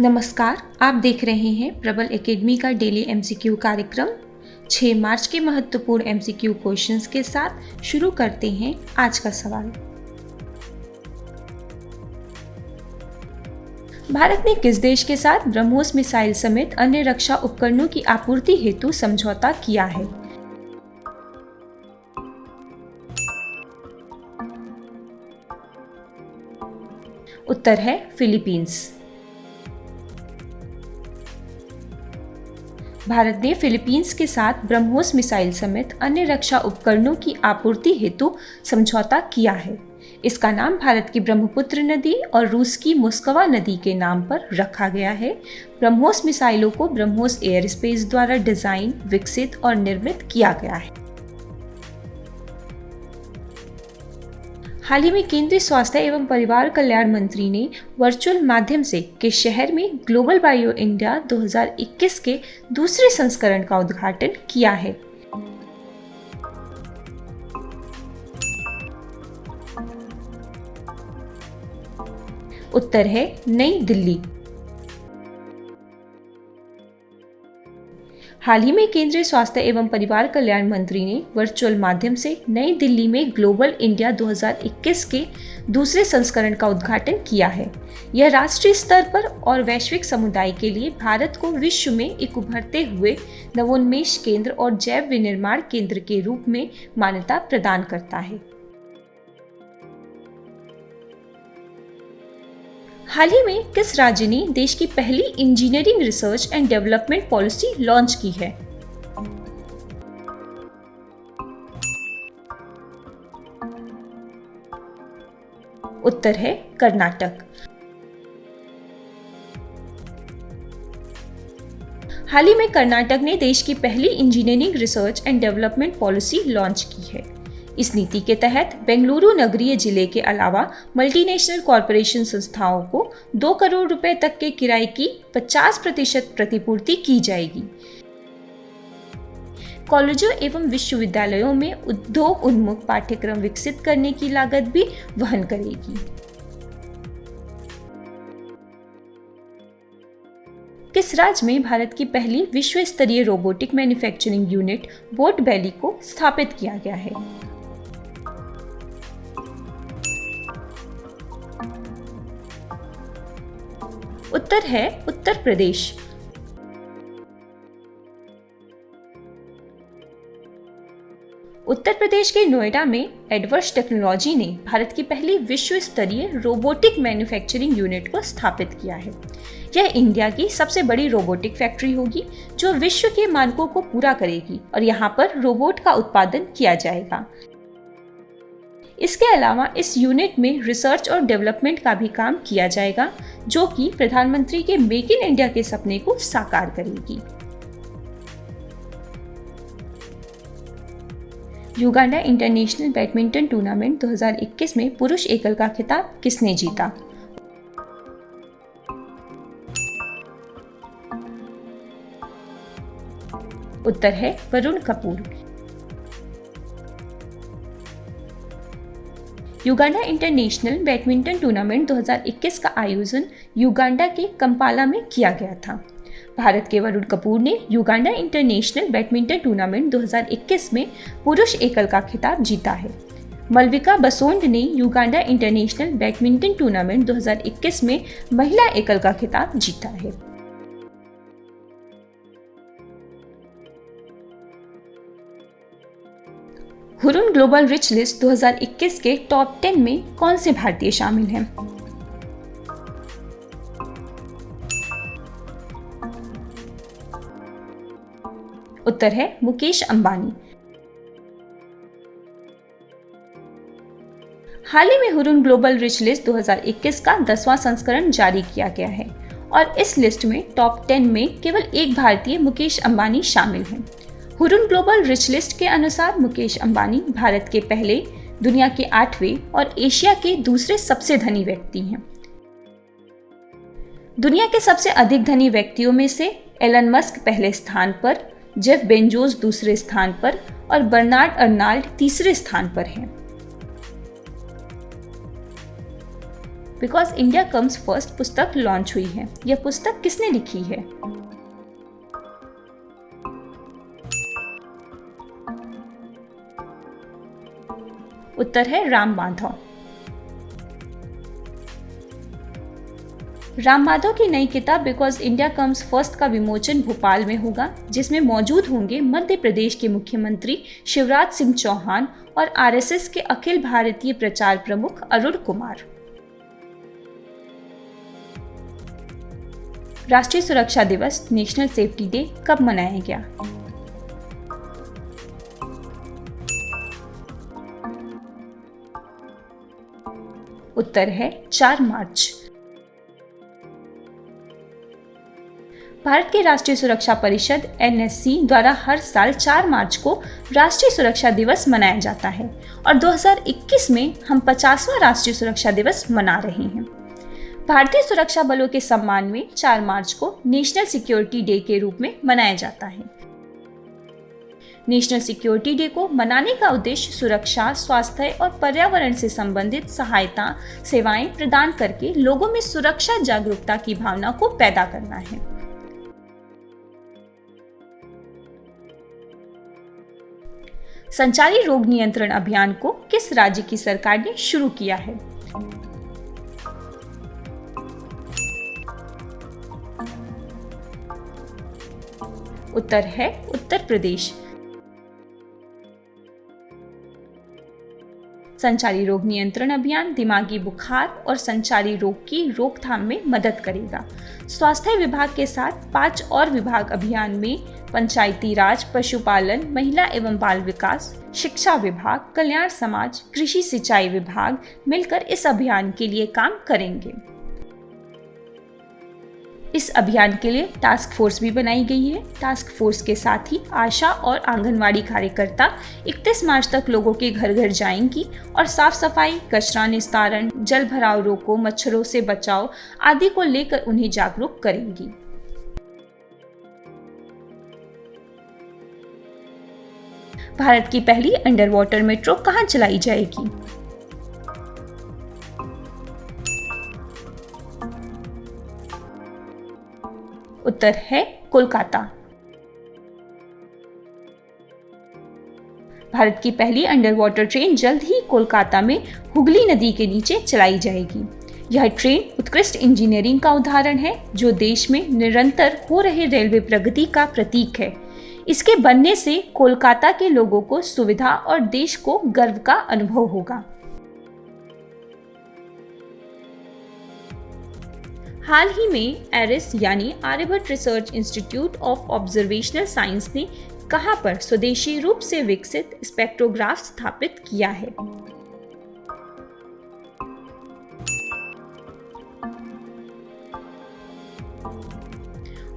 नमस्कार, आप देख रहे हैं प्रबल एकेडमी का डेली एमसीक्यू कार्यक्रम। 6 मार्च के महत्वपूर्ण एमसीक्यू क्वेश्चंस के साथ शुरू करते हैं आज का सवाल। भारत ने किस देश के साथ ब्रह्मोस मिसाइल समेत अन्य रक्षा उपकरणों की आपूर्ति हेतु समझौता किया है? उत्तर है फिलीपींस। भारत ने फिलीपींस के साथ ब्रह्मोस मिसाइल समेत अन्य रक्षा उपकरणों की आपूर्ति हेतु समझौता किया है। इसका नाम भारत की ब्रह्मपुत्र नदी और रूस की मोस्कवा नदी के नाम पर रखा गया है। ब्रह्मोस मिसाइलों को ब्रह्मोस एयरस्पेस द्वारा डिजाइन, विकसित और निर्मित किया गया है। हाल ही में केंद्रीय स्वास्थ्य एवं परिवार कल्याण मंत्री ने वर्चुअल माध्यम से किस शहर में ग्लोबल बायो इंडिया 2021 के दूसरे संस्करण का उद्घाटन किया है? उत्तर है नई दिल्ली। हाल ही में केंद्रीय स्वास्थ्य एवं परिवार कल्याण मंत्री ने वर्चुअल माध्यम से नई दिल्ली में ग्लोबल इंडिया 2021 के दूसरे संस्करण का उद्घाटन किया है। यह राष्ट्रीय स्तर पर और वैश्विक समुदाय के लिए भारत को विश्व में एक उभरते हुए नवोन्मेष केंद्र और जैव विनिर्माण केंद्र के रूप में मान्यता प्रदान करता है। हाल ही में किस राज्य ने देश की पहली engineering research and development policy launch की है? उत्तर है कर्नाटक। हाल ही में कर्नाटक ने देश की पहली engineering research and development policy launch की है। इस नीति के तहत बेंगलुरु नगरीय जिले के अलावा मल्टीनेशनल कॉरपोरेशन संस्थाओं को 2 करोड़ रुपए तक के किराए की 50% प्रतिपूर्ति की जाएगी। कॉलेजों एवं विश्वविद्यालयों में उद्योग उन्मुख पाठ्यक्रम विकसित करने की लागत भी वहन करेगी। किस राज्य में भारत की पहली विश्व स्तरीय robotic manufacturing unit boat valley को स्थापित किया गया है? उत्तर है उत्तर प्रदेश। उत्तर प्रदेश के नोएडा में एडवर्स टेक्नोलॉजी ने भारत की पहली विश्व स्तरीय रोबोटिक मैन्युफैक्चरिंग यूनिट को स्थापित किया है। यह इंडिया की सबसे बड़ी रोबोटिक फैक्ट्री होगी जो विश्व के मानकों को पूरा करेगी और यहाँ पर रोबोट का उत्पादन किया जाएगा। इसके अलावा इस यूनिट में रिसर्च और डेवलपमेंट का भी काम किया जाएगा जो कि प्रधानमंत्री के मेक इन इंडिया के सपने को साकार करेगी। युगांडा इंटरनेशनल बैडमिंटन टूर्नामेंट 2021 में पुरुष एकल का खिताब किसने जीता? उत्तर है Varun Kapoor. Uganda international badminton tournament 2021 का आयोजन युगांडा के कंपाला में किया गया था। भारत के वरुण कपूर ने युगांडा इंटरनेशनल बैडमिंटन टूर्नामेंट 2021 में पुरुष एकल का खिताब जीता है। मलविका बसोंड ने युगांडा इंटरनेशनल बैडमिंटन टूर्नामेंट 2021 में महिला एकल का खिताब जीता है। हुरुन ग्लोबल रिच लिस्ट 2021 के टॉप 10 में कौन से भारतीय शामिल हैं? उत्तर है मुकेश अंबानी। हाल ही में हुरुन ग्लोबल रिच लिस्ट 2021 का 10वां संस्करण जारी किया गया है और इस लिस्ट में टॉप 10 में केवल एक भारतीय मुकेश अंबानी शामिल हैं। हुरुन ग्लोबल रिच लिस्ट के अनुसार मुकेश अंबानी भारत के पहले, दुनिया के 8वें और एशिया के दूसरे सबसे धनी व्यक्ति हैं। दुनिया के सबसे अधिक धनी व्यक्तियों में से एलन मस्क पहले स्थान पर, जेफ बेजोस दूसरे स्थान पर और बर्नार्ड अर्नाल्ड तीसरे स्थान पर हैं। बिकॉज इंडिया कम्स फर्स्ट पुस्तक लॉन्च हुई है। यह पुस्तक किसने लिखी है? उत्तर है राम माधव। राम माधव की नई किताब बिकॉज इंडिया कम्स फर्स्ट का विमोचन भोपाल में होगा, जिसमें मौजूद होंगे मध्य प्रदेश के मुख्यमंत्री शिवराज सिंह चौहान और आरएसएस के अखिल भारतीय प्रचार प्रमुख अरुण कुमार। राष्ट्रीय सुरक्षा दिवस नेशनल सेफ्टी डे कब मनाया गया? उत्तर है 4 मार्च। भारत के राष्ट्रीय सुरक्षा परिषद एनएससी द्वारा हर साल 4 मार्च को राष्ट्रीय सुरक्षा दिवस मनाया जाता है और 2021 में हम 50वां राष्ट्रीय सुरक्षा दिवस मना रहे हैं। भारतीय सुरक्षा बलों के सम्मान में 4 मार्च को नेशनल सिक्योरिटी डे के रूप में मनाया जाता है। नेशनल सिक्योरिटी डे को मनाने का उद्देश्य सुरक्षा, स्वास्थ्य और पर्यावरण से संबंधित सहायता सेवाएं प्रदान करके लोगों में सुरक्षा जागरूकता की भावना को पैदा करना है। संचारी रोग नियंत्रण अभियान को किस राज्य की सरकार ने शुरू किया है? उत्तर है उत्तर प्रदेश। संचारी रोग नियंत्रण अभियान दिमागी बुखार और संचारी रोग की रोकथाम में मदद करेगा। स्वास्थ्य विभाग के साथ 5 और विभाग अभियान में पंचायती राज, पशुपालन, महिला एवं बाल विकास, शिक्षा विभाग, कल्याण समाज, कृषि सिंचाई विभाग मिलकर इस अभियान के लिए काम करेंगे। इस अभियान के लिए टास्क फोर्स भी बनाई गई है। टास्क फोर्स के साथ ही आशा और आंगनवाड़ी कार्यकर्ता 31 मार्च तक लोगों के घर घर जाएंगी और साफ सफाई, कचरा निस्तारण, जल भराव रोको, मच्छरों से बचाव आदि को लेकर उन्हें जागरूक करेंगी। भारत की पहली अंडर वाटर मेट्रो कहाँ चलाई जाएगी? उत्तर है कोलकाता। भारत की पहली अंडर वाटर ट्रेन जल्द ही कोलकाता में हुगली नदी के नीचे चलाई जाएगी। यह ट्रेन उत्कृष्ट इंजीनियरिंग का उदाहरण है जो देश में निरंतर हो रहे रेलवे प्रगति का प्रतीक है। इसके बनने से कोलकाता के लोगों को सुविधा और देश को गर्व का अनुभव होगा। हाल ही में एरिस यानी Aryabhatta research institute of observational science ने कहां पर स्वदेशी रूप से विकसित स्पेक्ट्रोग्राफ स्थापित किया है?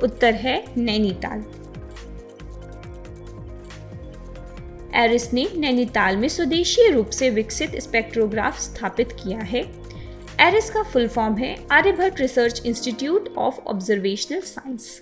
उत्तर है नैनीताल। एरिस ने नैनीताल में स्वदेशी रूप से विकसित स्पेक्ट्रोग्राफ स्थापित किया है। एरिस का फुल फॉर्म है Aryabhatta research institute of observational science.